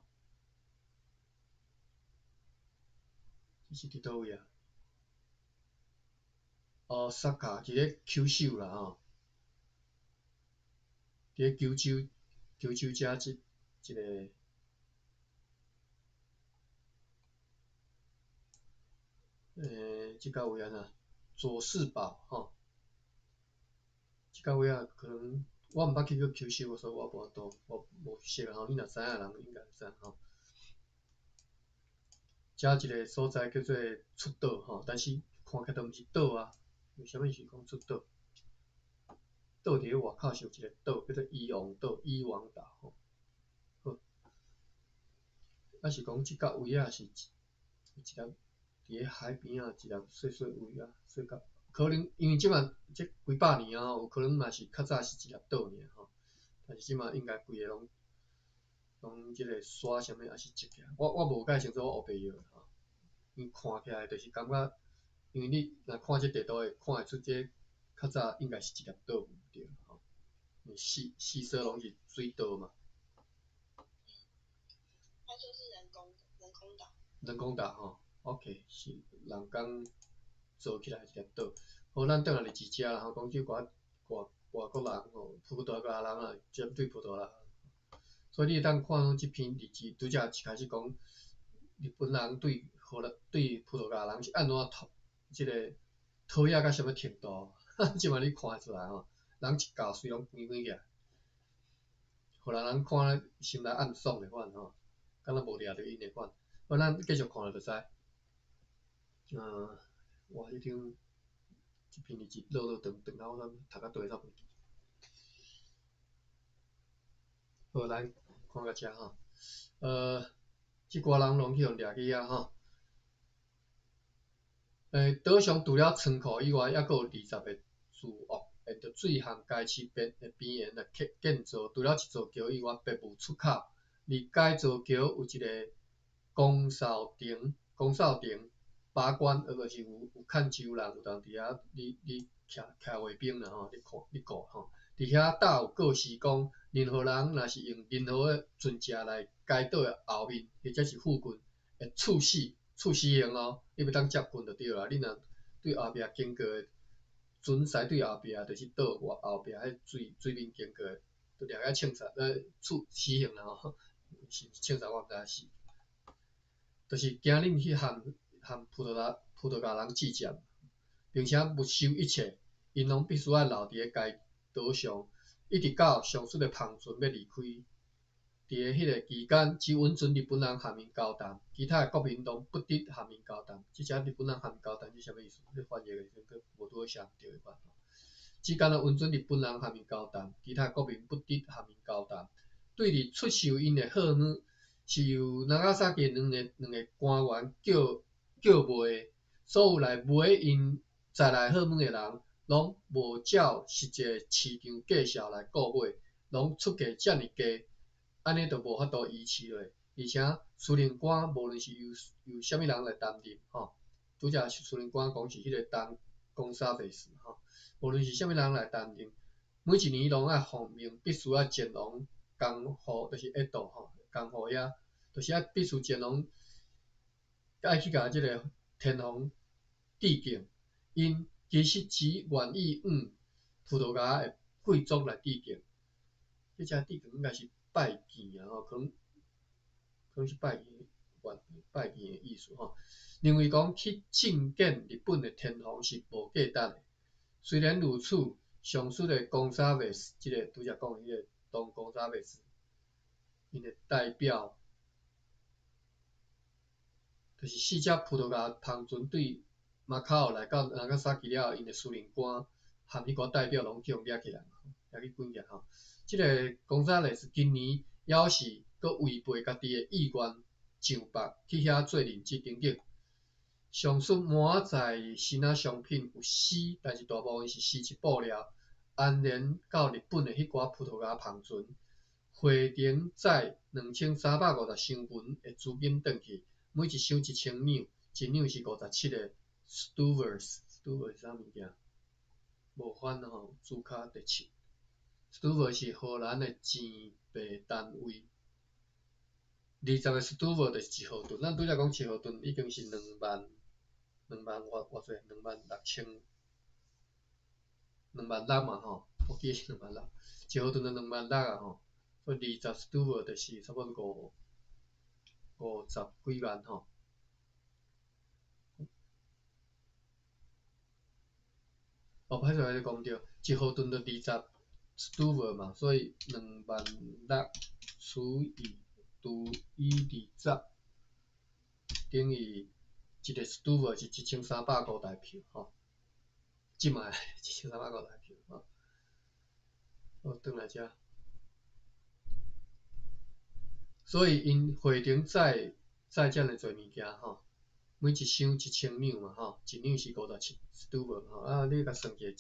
这是伫倒位啊？哦，萨卡伫咧九州啦吼，伫咧九州遮一个。即个位安怎？佐世保吼，即个位啊，可能我毋捌去过九州，所以我无法度，我无熟啊吼。你若知影人应该会知吼。遮一个所在叫做出岛吼，但是看起来都毋是岛啊。为虾米是讲出岛？岛伫咧外口是有一个岛叫做伊王岛，伊王岛吼。好，啊是讲即个位啊是一粒伫咧海边啊一粒细细位啊，细甲可能因为即马即几百年啊，有可能嘛是较早是一粒岛尔吼，但是即马应该规个拢即个山啥物也是积起来。我无介清楚，我黑白药吼，因看起来就是感觉，因为你若看即地图会看会出即较早应该是一粒岛毋对吼，因为四色拢是水岛嘛。他说是人工岛。人工岛吼 ，OK 是人工做起来一粒岛。好，咱转来日志遮啦吼，讲即外国人吼，葡萄牙人啊，针对葡萄牙。所以你会当看到即篇日志，拄则一开始讲日本人对葡萄牙人是安怎即个讨厌到什么程度？即摆你看会出来吼，人一觉水拢关起来，互人看心内暗爽的款吼，敢若无掠着因的款。好，咱继续看落就知。哇，迄张即篇日志落长啊，我读到倒差不多。好，咱看到遮吼，即寡人拢去互掠去啊吼。岛上除了仓库以外，还佫有20个住屋，沿着水巷街市边沿来建造。除了一座桥以外，别无出口。离该座桥有一个公扫亭把关，就是有看守人有当伫遐，你徛卫兵啦吼，你顾吼。伫遐搭有告示讲，任何人若是用任何的船只来该岛的后面或者是附近，会处死刑哦。你要当接近就对啦。你若对后壁经过的船驶对后壁，就是岛后壁迄水面经过，就掠个枪杀处死刑啦吼。是枪杀我毋知是。就是惊恁去含葡萄牙人计较，并且没收一切，因拢必须要留伫咧该岛上，一直到上述的航船要离开。伫咧迄个期间，只允准日本人下面交谈，其他的国民拢不得下面交谈。即只日本人下面交谈是啥物意思？你翻译个时阵无拄好写毋对个款。只敢若允准日本人下面交谈，其他国民不得下面交谈。对于出售因的货物，是由长崎县两个官员叫卖，所有来买因在来货物的人，拢无照实际市场价销来购买，拢出价遮尔低，安尼就无法度维持落。而且司令官无论是由啥物人来担任吼，拄则司令官讲是迄个公沙费斯吼，无论是啥物人来担任，每一年拢爱奉命必须要前往江户，就是一度吼，江户遐。就是必须前往，爱去甲即个天皇致敬，因其实只愿意葡萄牙的贵族来致敬。即只致敬应该是拜见啊吼，可能是拜见的意思吼。认为讲去觐见日本的天皇是无价值的。虽然如此，上述的公沙维斯，即个拄则讲迄个东公沙维斯，因的代表。就是四只葡萄牙航船对马卡奥来到长崎了后，因的司令官含迄个代表拢去互掠起来，掠去关起吼。即个公沙雷是今年要是佫违背家己的意愿上北去遐做任职等等。上述满载新仔商品有死，但是大部分是死一布料，安连到日本的迄寡葡萄牙旁船，回程载2350箱银的资金转去，每一箱1000两，一两是57个 Stuvers 是啥物件？无翻吼，字卡第7。Stuver 是荷兰的钱币单位。20个 Stuver 就是1号吨，咱拄则讲1号吨已经是2万偌济，26000嘛吼，我记是2万6，1号吨就2万6啊吼，所以20 Stuver 就是差不多50几万吼。歹势，我讲毋对，1号吨就20 Stuver 嘛，所以2万6除以20，等于一个 Stuver 是1300块台票吼，即卖1300块台票吼。好，转来遮，所以因回程载遮尔侪物件吼，每一箱1000两嘛吼，一两是57 Stuver 吼，啊你甲算起来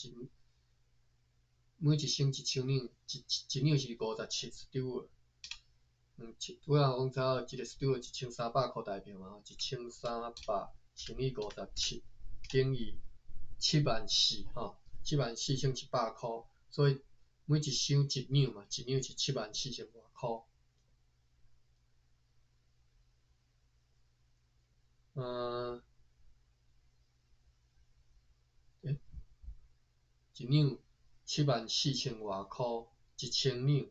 每一箱1000两，一两是57 Stuver。我若讲一个 Stuver 1300块台票嘛，1300乘以57等于74000吼，74100块，所以每一箱一两嘛，一两是74000外块。一两74000外块，1000两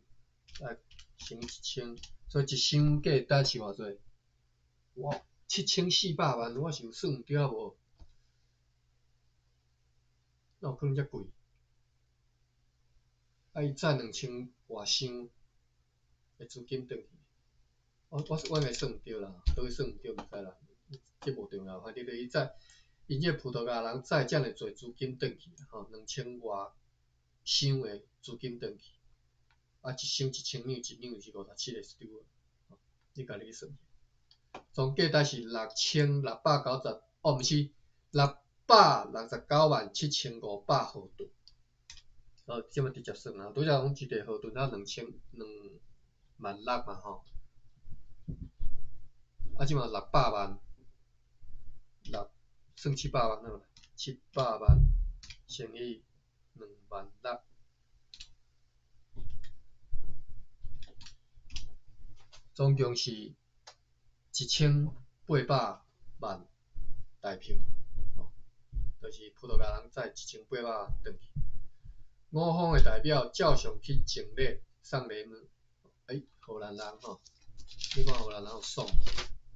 来乘1000，所以一箱价值是偌济？哇，7400万，我是有算毋对啊无？哪有可能遮贵？啊，伊载2000外箱的资金转去，我应该算毋对啦，倒去算毋对毋知啦，这无重要，反正就是因这葡萄牙人载遮尔侪资金转去吼，2000外箱的资金转去，啊，一箱1000两，一两是57个 Stuart， 你家己去算。总价值是6690，哦，毋是6697500号吨。好，即摆直接算啊，拄则讲一个号吨才2万6嘛吼，啊，即嘛600万算700万好啦，700万乘以2万6，总共是1800万台票，就是葡萄牙人载1800万转去。我方的代表照常去前列送礼物，荷兰人吼，你看荷兰人有爽，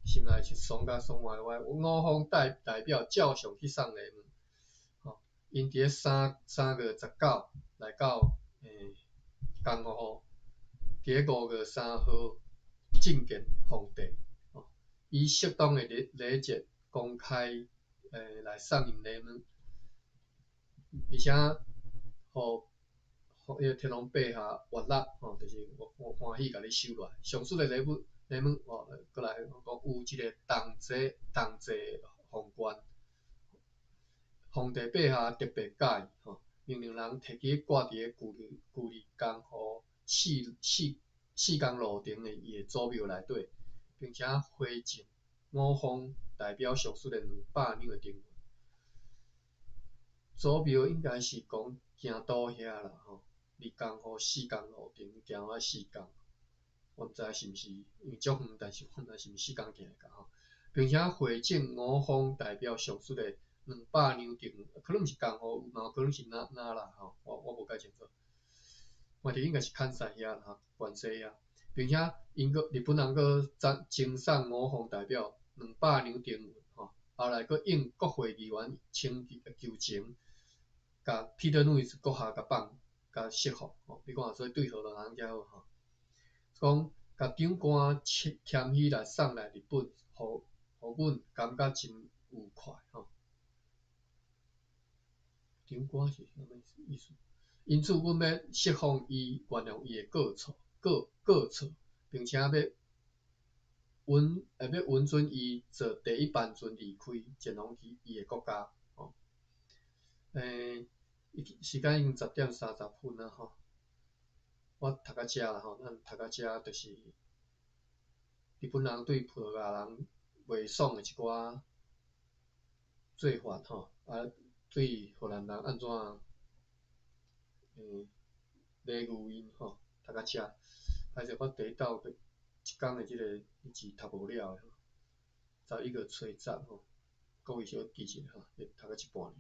心内是爽甲爽歪歪。我方代表照常去送礼物，吼，因伫3月19来到江湖，伫5月3号觐见皇帝，以适当的礼节公开来送因礼物，而且互迄个天皇陛下悦纳吼，就是欢喜甲你收落来。上述的礼物过来讲有一个同齐皇冠，皇帝陛下特别喜欢吼，命令人摕去挂伫个旧日江湖四江路顶的伊的祖庙内底，并且回赠我方代表上述的200两的丁元。祖庙应该是讲京都遐啦吼，离江湖四江路顶行啊4江，我毋知是毋是，因为足远，但是我毋知是毋是4江行会到吼，并且回赠我方代表上述的200两丁元，可能毋是江湖，嘛有可能是哪啦吼，我无解清楚。我着应该是関西遐啦吼，关西遐，并且日本人阁赠送我方代表200两丁元吼，后来阁应国会议员求情，甲 Peter Nuis 阁下甲释放吼，你看所以对荷兰人遮好吼，讲甲长官签许来送来日本，互阮感觉真愉快吼。长官是啥物意思？因此，阮要释放伊，原谅伊的过错，并且要要允准伊坐第一班船离开前往伊的国家。吼、时间已经10:30啊吼，我读到遮啦吼，咱读到遮就是日本人对葡萄牙人袂爽的一寡做法吼，对荷兰人安怎礼遇因吼，读到遮，还是我第一道一工的即个日志读无了的吼，11个吹赞吼，各位小记一下吼，读到一半尔。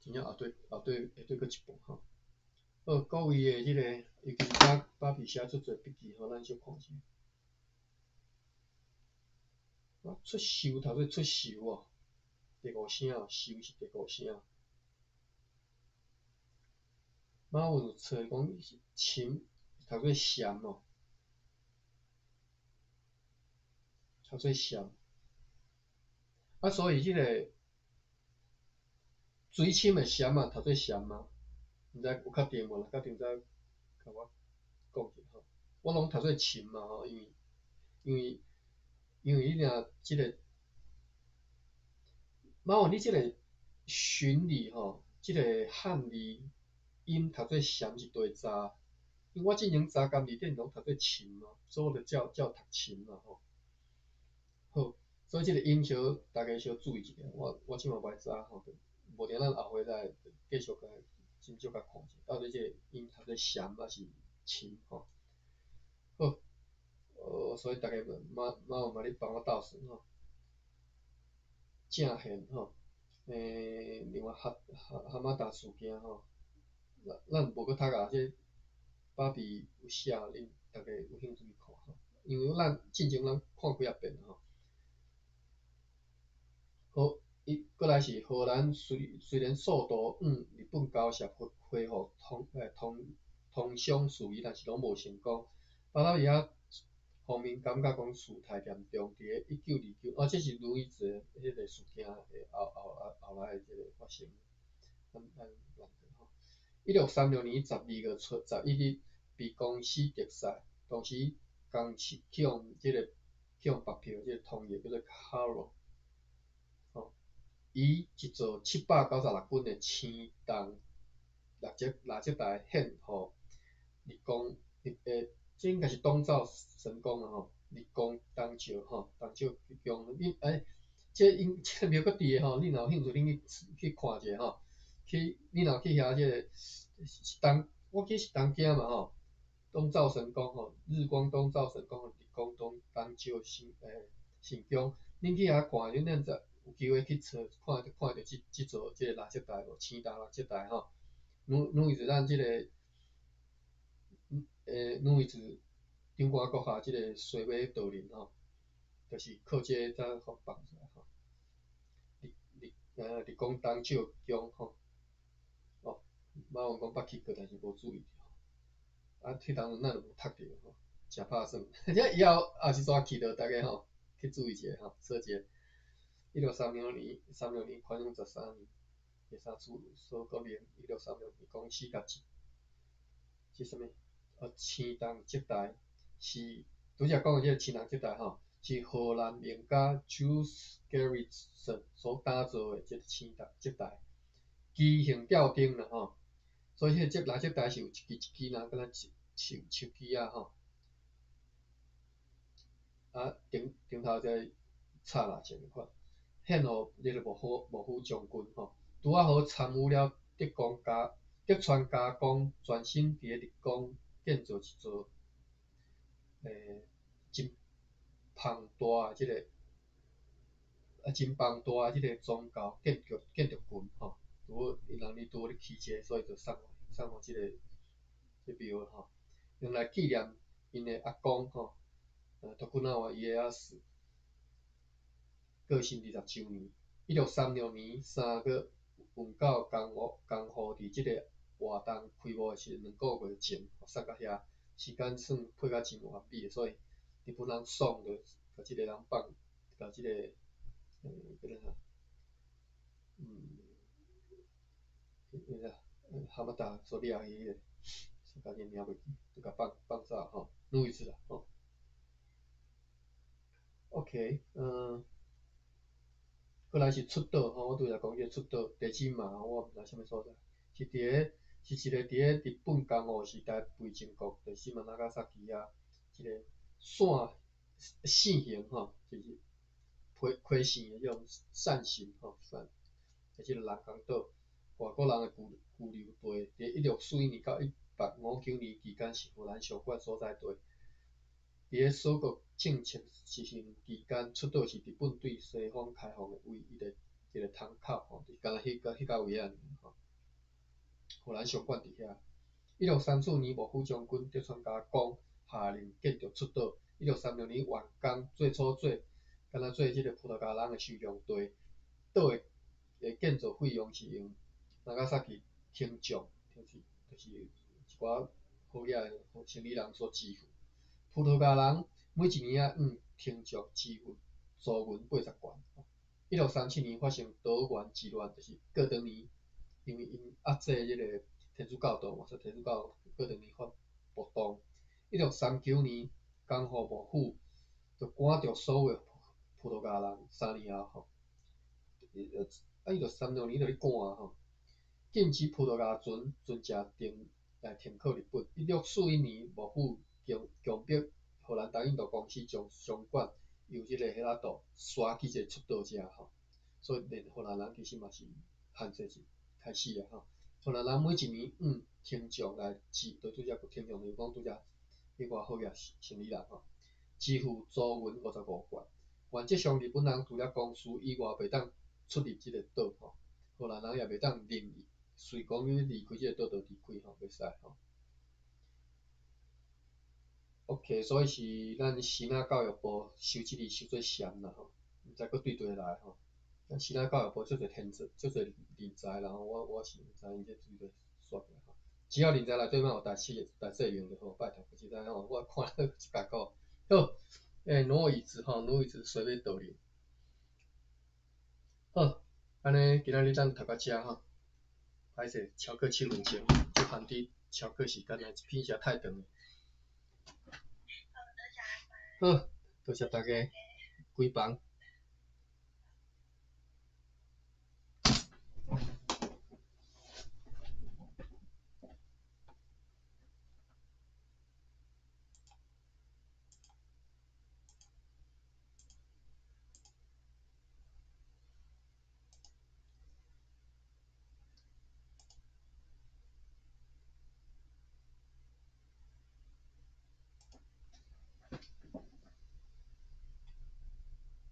真正后缀会对搁一半吼。好，各位的即个，尤其是芭比写足侪笔记吼，咱小看者。出岫头先出岫哦，第5声哦，岫是第5声。马文有找讲琴头先闪哦，头先闪。所以即个水深的闪嘛，头先闪嘛，毋知有确定无啦？确定再甲我讲者吼。我拢头先深嘛吼，因为你若即个马文你即个循理吼，即个汉字音头先闪是对查，因为我进前查监字典拢头先深嘛，所以我就叫读深嘛吼。好，所以即个音小大家小注意一下，我即满袂知吼，无定咱后回来继续甲斟酌甲看者，到底即个音头先闪还是深吼。好，所以大家马文嘛咧帮我斗算吼，正现吼。另外蛤蟆大事件吼，咱无搁读啊，这芭比有写，恁大家有兴趣看吼，因为咱进前咱看几啊遍吼。好，过来是荷兰虽然数度日本交涉恢复通商事宜，但是拢无成功。巴拉伊亚方面感觉讲事态严重，伫个1929，这是路易斯的迄个事件的后来的即个发生。咱1636年12月11日被公司敌杀，当时刚启用即个发票即个通译叫做 Caro。以一座796吨的青铜垃圾台献互这应该是东照神功啦吼，日光东照吼，东照宫。这庙搁伫个吼，你若有兴趣，恁去看者吼。你若去遐即个我记是东京嘛吼，东照神功吼，日光东照神功，日光东照神宫，恁去遐看，恁有机会去看着即座即个垃圾台无，青铜垃圾台吼，等于是咱即个等于是中华国下即个西马道人吼，就是靠这才互放出来吼。日光东照宫吼，马文讲捌去过，但是无注意吼。迄当阵咱就无读着吼，诚拍算。以后一逝去着大家吼去注意一下吼，说一下。1636年宽永13年第3次苏国联1636年公司甲即什么？青铜接待是拄则讲的即个青铜接待吼，是荷兰名家 Jules Gerritsen 所打造的即个青铜接待，机形吊顶啦吼，所以迄个垃圾袋是有一支一支若敢若手机啊吼，顶头再插蜡烛款，献互即个幕府将军吼，拄啊好参与了德川家光专心伫个日光建造一座真庞大的即个宗教建筑群吼，因人哩拄咧起这，所以就送互即个庙吼，用来纪念因的阿公吼，徳川家康过身20周年。1636年3月运到江户伫即个活动开幕的时2个月前送到遐，时间算配甲真完美，所以日本人爽着甲即个人放，甲即个叫做啥？蛤蟆大所掠去迄个，家己名袂记，甲放走吼，女位置啦吼。OK，过来是出岛吼，我拄则讲迄个出岛地址嘛，我毋知啥物所在，是一个伫咧日本江户时代废城国地址嘛，Nagasaki啊，一个线形吼，就是批线的迄种扇形吼，即个人工岛，外国人的居留地，伫1641年到1859年期间是荷兰上管所在地。伫咧锁国政策实行期间，出岛是日本对西方开放的唯一一个通口吼，就干那迄到位啊吼。荷兰上管伫遐。1634年，幕府将军德川家光下令建筑出岛。1636年完工，最初敢若做即个葡萄牙人的收容地。岛的建造费用是用Nagasaki听众，就是一寡好野的生理人所支付。葡萄牙人每一年听众支付租银80元。1637年发生岛原之乱，就是过当年，因为因压制即个天主教徒嘛，所以天主教过当年发暴动。1639年，江户幕府就赶逐所有葡萄牙人，3年后吼，1636年就咧赶吼，禁止葡萄牙船只来停靠日本。1641年，幕府强迫荷兰东印度公司将商馆由即个迄拉岛刷去一个出岛遮吼，所以连荷兰人其实嘛是限制是开始啊吼。荷兰人每一年听众来就拄则听众就是讲拄则迄个好野生理人吼，支付租银55元。原则上日本人除了公司以外，袂当出入即个岛吼，荷兰人也袂当任意随讲你离开即个岛就离开吼，袂使吼。OK， 所以是咱新仔教育部收即个收做禅啦吼，毋知佫对倒来吼。咱新仔教育部足侪人才啦吼，我是毋知因这对倒煞过来吼。只要人才内底莫有大细用就好，拜托，实在吼，我看了一甲股。好，挪椅子吼，挪椅子随便倒立。好，安尼今仔日咱读到遮吼，歹势超过7分钟，这番薯超过时间啊，一片实太长了。好，多谢大家，规房。